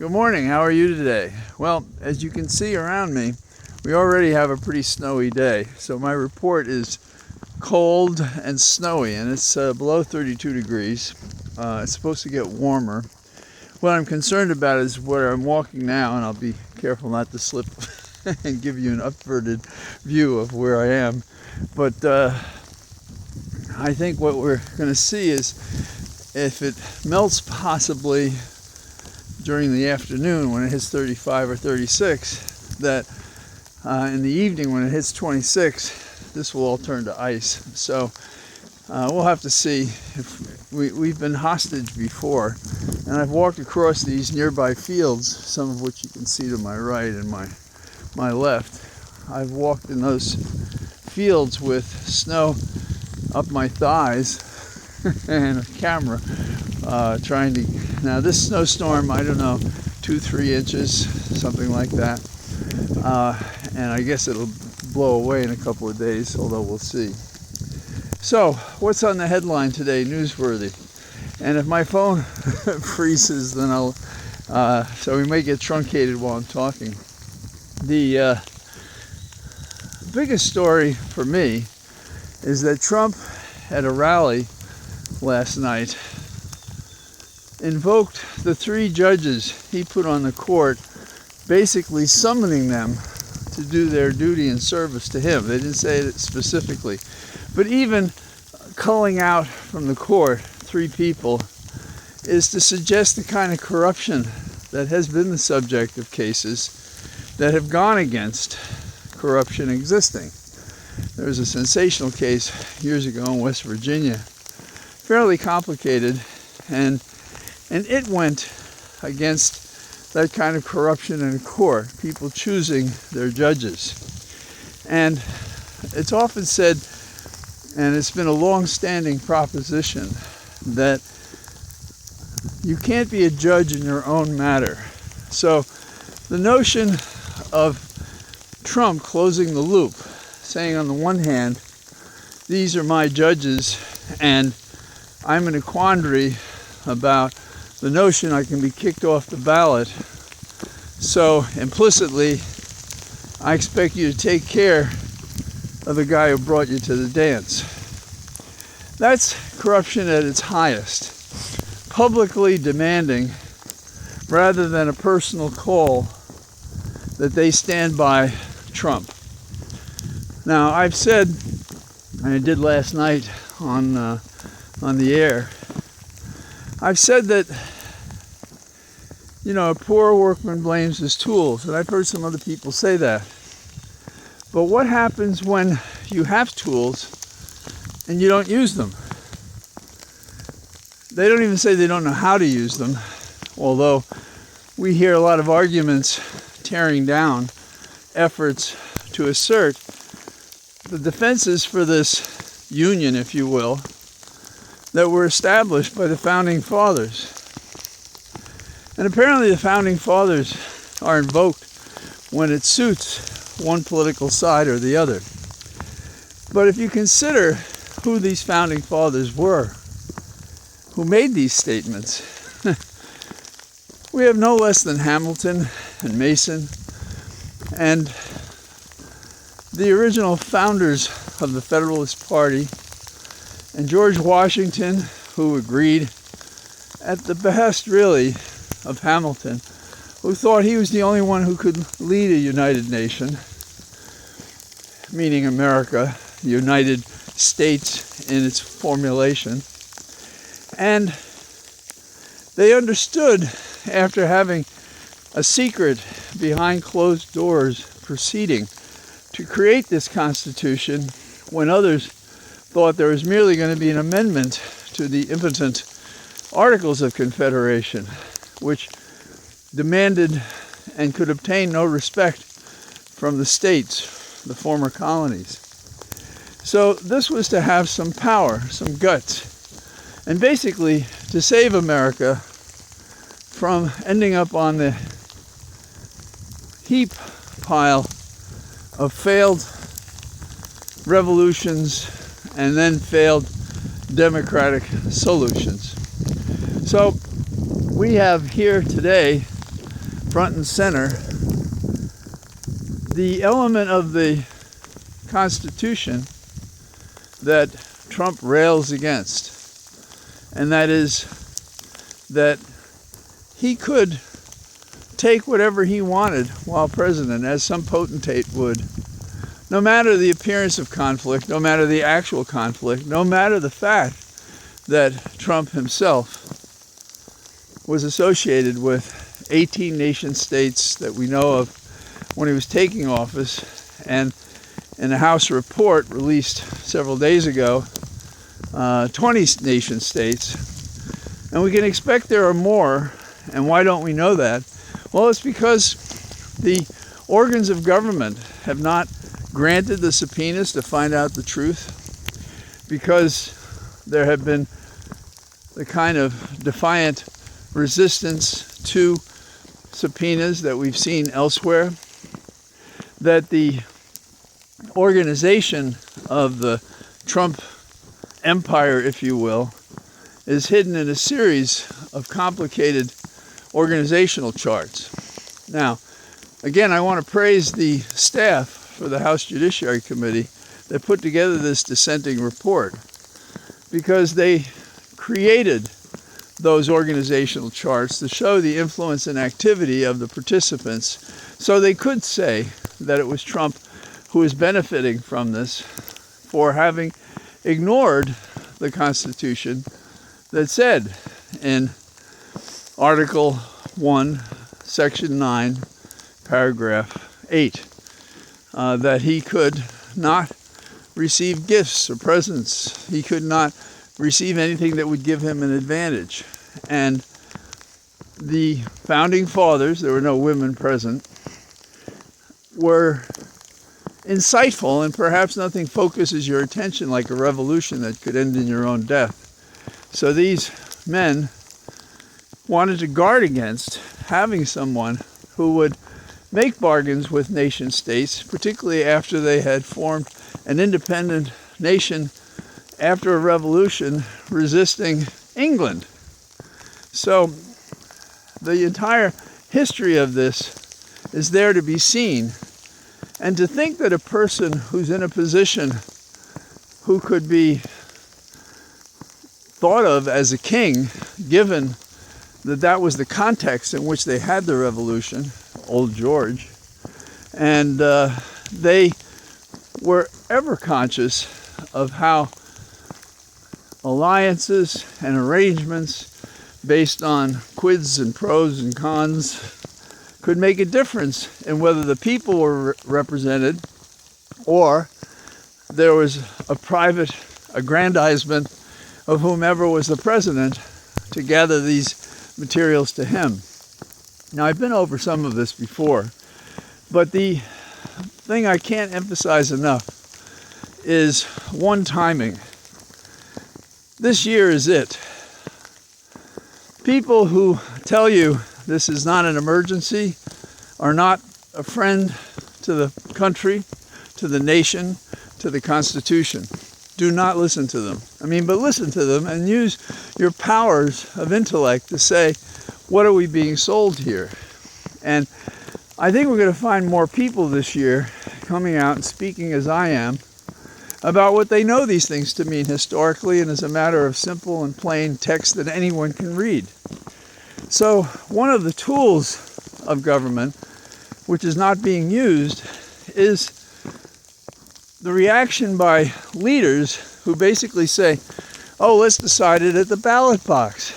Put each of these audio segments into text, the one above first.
Good morning. How are you today? Well, as you can see around me, we already have a pretty snowy day. So my report is cold and snowy, and it's below 32 degrees. It's supposed to get warmer. What I'm concerned about is where I'm walking now, and I'll be careful not to slip and give you an upverted view of where I am. But I think what we're going to see is if it melts possibly during the afternoon when it hits 35 or 36, that in the evening when it hits 26, this will all turn to ice. So we'll have to see. If we've been hostage before, and I've walked across these nearby fields, some of which you can see to my right and my left. I've walked in those fields with snow up my thighs and a camera trying to. Now this snowstorm, I don't know, 2-3 inches, something like that, and I guess it'll blow away in a couple of days, although we'll see. So what's on the headline today, newsworthy? And if my phone freezes, then I'll so we may get truncated while I'm talking. The biggest story for me is that Trump at a rally last night invoked the 3 judges he put on the court, basically summoning them to do their duty and service to him. They didn't say it specifically, but even culling out from the court 3 people is to suggest the kind of corruption that has been the subject of cases that have gone against corruption existing. There was a sensational case years ago in West Virginia, fairly complicated, and it went against that kind of corruption in court, people choosing their judges. And it's often said, and it's been a long-standing proposition, that you can't be a judge in your own matter. So the notion of Trump closing the loop, saying on the one hand, these are my judges, and I'm in a quandary about the notion I can be kicked off the ballot, so implicitly I expect you to take care of the guy who brought you to the dance. That's corruption at its highest. Publicly demanding, rather than a personal call, that they stand by Trump. Now, I've said, and I did last night on the air, I've said that, a poor workman blames his tools, and I've heard some other people say that. But what happens when you have tools and you don't use them? They don't even say they don't know how to use them, although we hear a lot of arguments tearing down efforts to assert the defenses for this union, if you will, that were established by the Founding Fathers. And apparently the Founding Fathers are invoked when it suits one political side or the other. But if you consider who these Founding Fathers were, who made these statements, we have no less than Hamilton and Mason and the original founders of the Federalist Party, and George Washington, who agreed at the behest, really, of Hamilton, who thought he was the only one who could lead a united nation, meaning America, the United States in its formulation. And they understood, after having a secret behind closed doors proceeding to create this Constitution, when others thought there was merely going to be an amendment to the impotent Articles of Confederation, which demanded and could obtain no respect from the states, the former colonies. So this was to have some power, some guts, and basically to save America from ending up on the heap pile of failed revolutions and then failed democratic solutions. So we have here today front and center the element of the Constitution that Trump rails against, and that is that he could take whatever he wanted while president, as some potentate would, no matter the appearance of conflict, no matter the actual conflict, no matter the fact that Trump himself was associated with 18 nation states that we know of when he was taking office, and in a House report released several days ago, 20 nation states. And we can expect there are more. And why don't we know that? Well, it's because the organs of government have not granted the subpoenas to find out the truth, because there have been the kind of defiant resistance to subpoenas that we've seen elsewhere, that the organization of the Trump empire, if you will, is hidden in a series of complicated organizational charts. Now, again, I want to praise the staff for the House Judiciary Committee that put together this dissenting report, because they created those organizational charts to show the influence and activity of the participants, so they could say that it was Trump who is benefiting from this for having ignored the Constitution that said in Article 1, Section 9, Paragraph 8, that he could not receive gifts or presents. He could not receive anything that would give him an advantage. And the founding fathers, there were no women present, were insightful, and perhaps nothing focuses your attention like a revolution that could end in your own death. So these men wanted to guard against having someone who would make bargains with nation states, particularly after they had formed an independent nation after a revolution resisting England. So the entire history of this is there to be seen. And to think that a person who's in a position who could be thought of as a king, given that that was the context in which they had the revolution, Old George, and they were ever conscious of how alliances and arrangements based on quids and pros and cons could make a difference in whether the people were represented or there was a private aggrandizement of whomever was the president to gather these materials to him. Now, I've been over some of this before, but the thing I can't emphasize enough is one, timing. This year is it. People who tell you this is not an emergency are not a friend to the country, to the nation, to the Constitution. Do not listen to them. But listen to them and use your powers of intellect to say, what are we being sold here? And I think we're going to find more people this year coming out and speaking as I am about what they know these things to mean historically and as a matter of simple and plain text that anyone can read. So one of the tools of government, which is not being used, is the reaction by leaders who basically say, oh, let's decide it at the ballot box.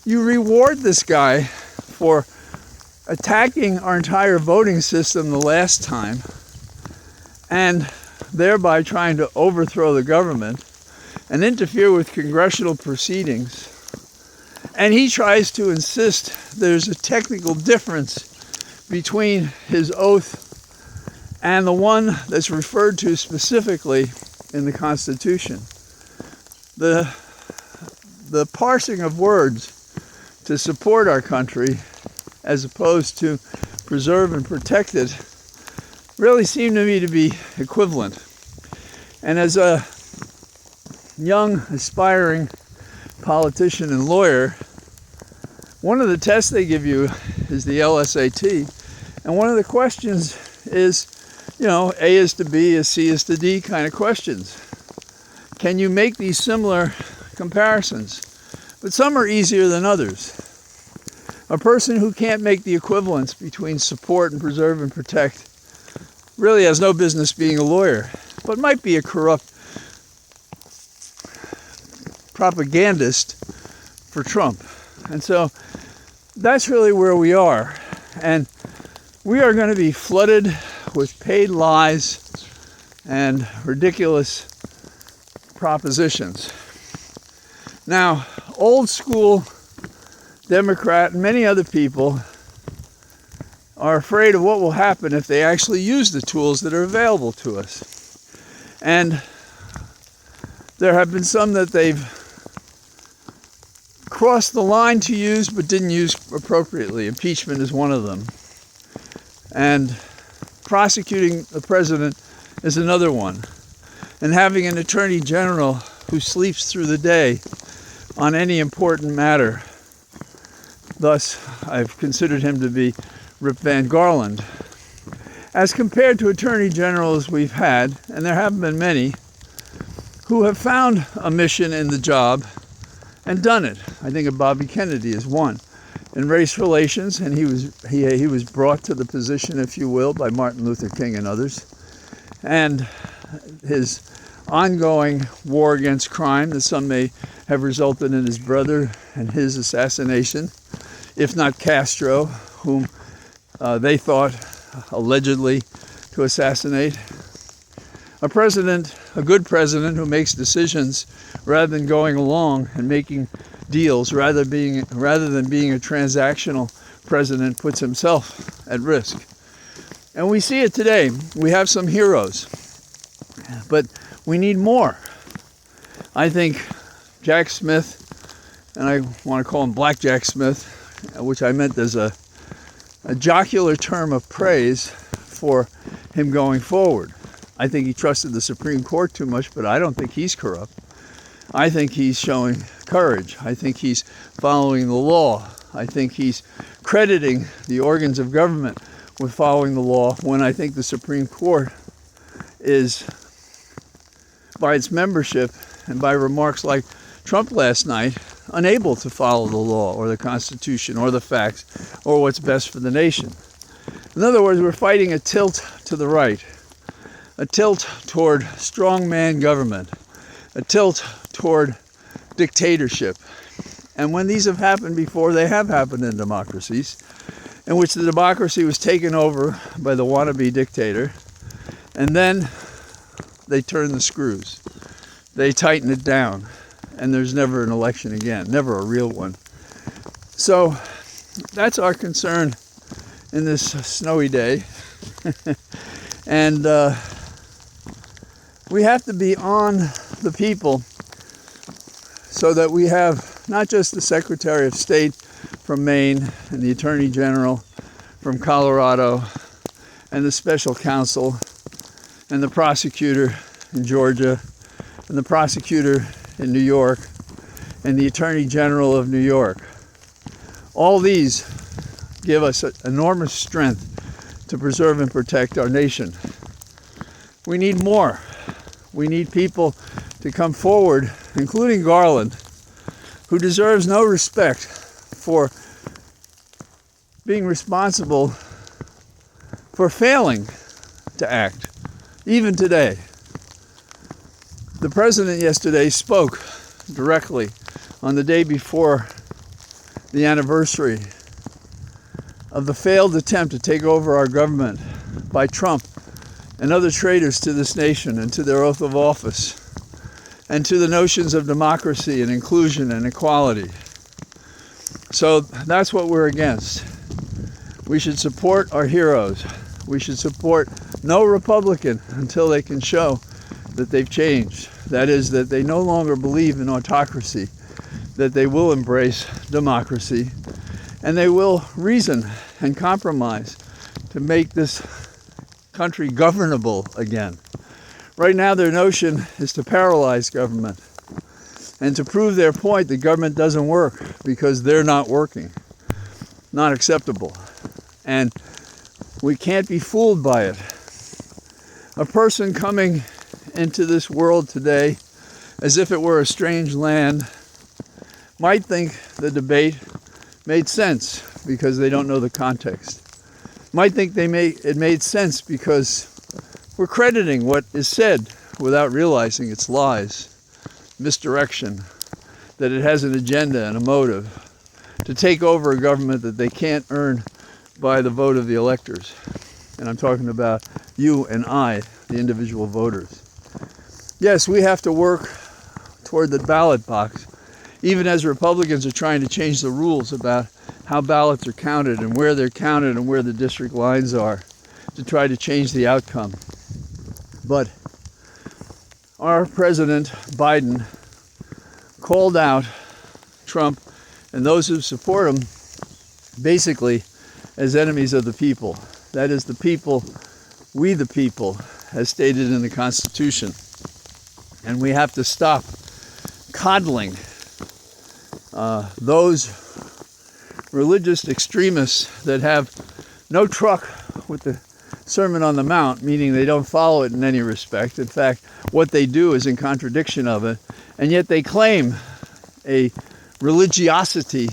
You reward this guy for attacking our entire voting system the last time and thereby trying to overthrow the government and interfere with congressional proceedings. And he tries to insist there's a technical difference between his oath and the one that's referred to specifically in the Constitution. The parsing of words to support our country as opposed to preserve and protect it really seem to me to be equivalent. And as a young, aspiring politician and lawyer, One of the tests they give you is the LSAT, and one of the questions is, A is to B is C is to D kind of questions. Can you make these similar comparisons? But some are easier than others. A person who can't make the equivalence between support and preserve and protect really has no business being a lawyer, but might be a corrupt propagandist for Trump. And so that's really where we are. And we are going to be flooded with paid lies and ridiculous propositions. Now, old school Democrat and many other people are afraid of what will happen if they actually use the tools that are available to us. And there have been some that they've crossed the line to use but didn't use appropriately. Impeachment is one of them. And prosecuting the president is another one. And having an attorney general who sleeps through the day on any important matter. Thus, I've considered him to be Rip Van Garland. As compared to attorney generals we've had, and there haven't been many, who have found a mission in the job and done it. I think of Bobby Kennedy as one. In race relations, and he was brought to the position, if you will, by Martin Luther King and others. And his ongoing war against crime that some may have resulted in his brother and his assassination, if not Castro, whom they thought allegedly to assassinate. A president, a good president who makes decisions rather than going along and making deals, rather than being a transactional president, puts himself at risk. And we see it today. We have some heroes, but we need more. I think Jack Smith, and I want to call him Black Jack Smith, which I meant as a jocular term of praise for him going forward. I think he trusted the Supreme Court too much, but I don't think he's corrupt. I think he's showing courage. I think he's following the law. I think he's crediting the organs of government with following the law, when I think the Supreme Court is, by its membership and by remarks like Trump last night, unable to follow the law or the Constitution or the facts or what's best for the nation. In other words, we're fighting a tilt to the right, a tilt toward strongman government, a tilt toward dictatorship. And when these have happened before, they have happened in democracies, in which the democracy was taken over by the wannabe dictator, and then they turn the screws. They tighten it down, and there's never an election again, never a real one. So that's our concern in this snowy day. And we have to be on the people so that we have not just the Secretary of State from Maine and the Attorney General from Colorado and the Special Counsel and the prosecutor in Georgia and the prosecutor in New York and the Attorney General of New York. All these give us enormous strength to preserve and protect our nation. We need more. We need people to come forward, including Garland, who deserves no respect for being responsible for failing to act, even today. The president yesterday spoke directly on the day before the anniversary of the failed attempt to take over our government by Trump and other traitors to this nation and to their oath of office and to the notions of democracy and inclusion and equality. So that's what we're against. We should support our heroes. We should support no Republican until they can show that they've changed. That is, that they no longer believe in autocracy, that they will embrace democracy, and they will reason and compromise to make this country governable again. Right now, their notion is to paralyze government and to prove their point that government doesn't work because they're not working. not acceptable. And we can't be fooled by it. A person coming into this world today as if it were a strange land might think the debate made sense because they don't know the context. Might think it made sense because we're crediting what is said without realizing it's lies, misdirection, that it has an agenda and a motive to take over a government that they can't earn by the vote of the electors. And I'm talking about you and I, the individual voters. Yes, we have to work toward the ballot box, even as Republicans are trying to change the rules about how ballots are counted and where they're counted and where the district lines are to try to change the outcome. But our President Biden called out Trump and those who support him basically as enemies of the people. That is, the people, we the people, as stated in the Constitution. And we have to stop coddling those religious extremists that have no truck with the Sermon on the Mount, meaning they don't follow it in any respect. In fact, what they do is in contradiction of it, and yet they claim a religiosity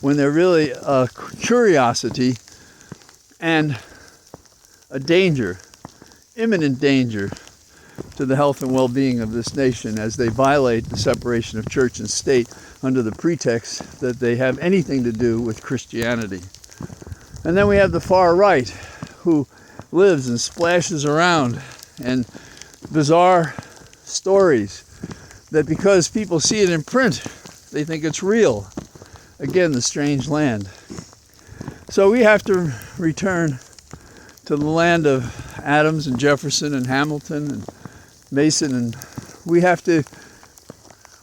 when they're really a curiosity and a danger, imminent danger to the health and well-being of this nation as they violate the separation of church and state under the pretext that they have anything to do with Christianity. And then we have the far right, who lives and splashes around and bizarre stories that because people see it in print, they think it's real. Again, the strange land. So we have to return to the land of Adams and Jefferson and Hamilton and Mason, and we have to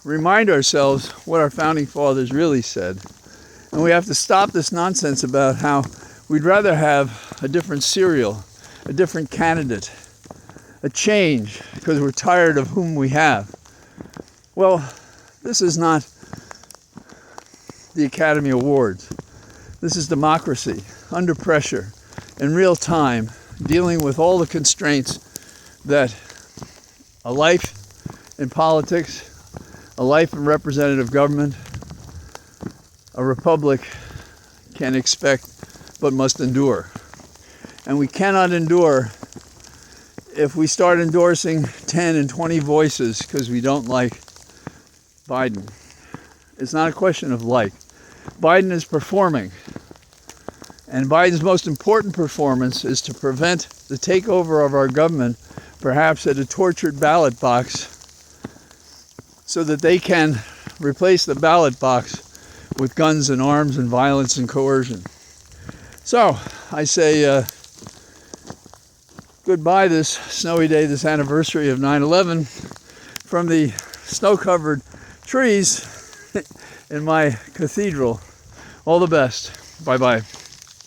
remind ourselves what our founding fathers really said. And we have to stop this nonsense about how we'd rather have a different cereal, a different candidate, a change, because we're tired of whom we have. Well, this is not the Academy Awards. This is democracy, under pressure, in real time, dealing with all the constraints that a life in politics, a life in representative government, a republic can expect but must endure. And we cannot endure if we start endorsing 10 and 20 voices because we don't like Biden. It's not a question of like. Biden is performing. And Biden's most important performance is to prevent the takeover of our government, perhaps at a tortured ballot box, so that they can replace the ballot box with guns and arms and violence and coercion. So I say goodbye this snowy day, this anniversary of 9/11, from the snow-covered trees in my cathedral. All the best. Bye-bye.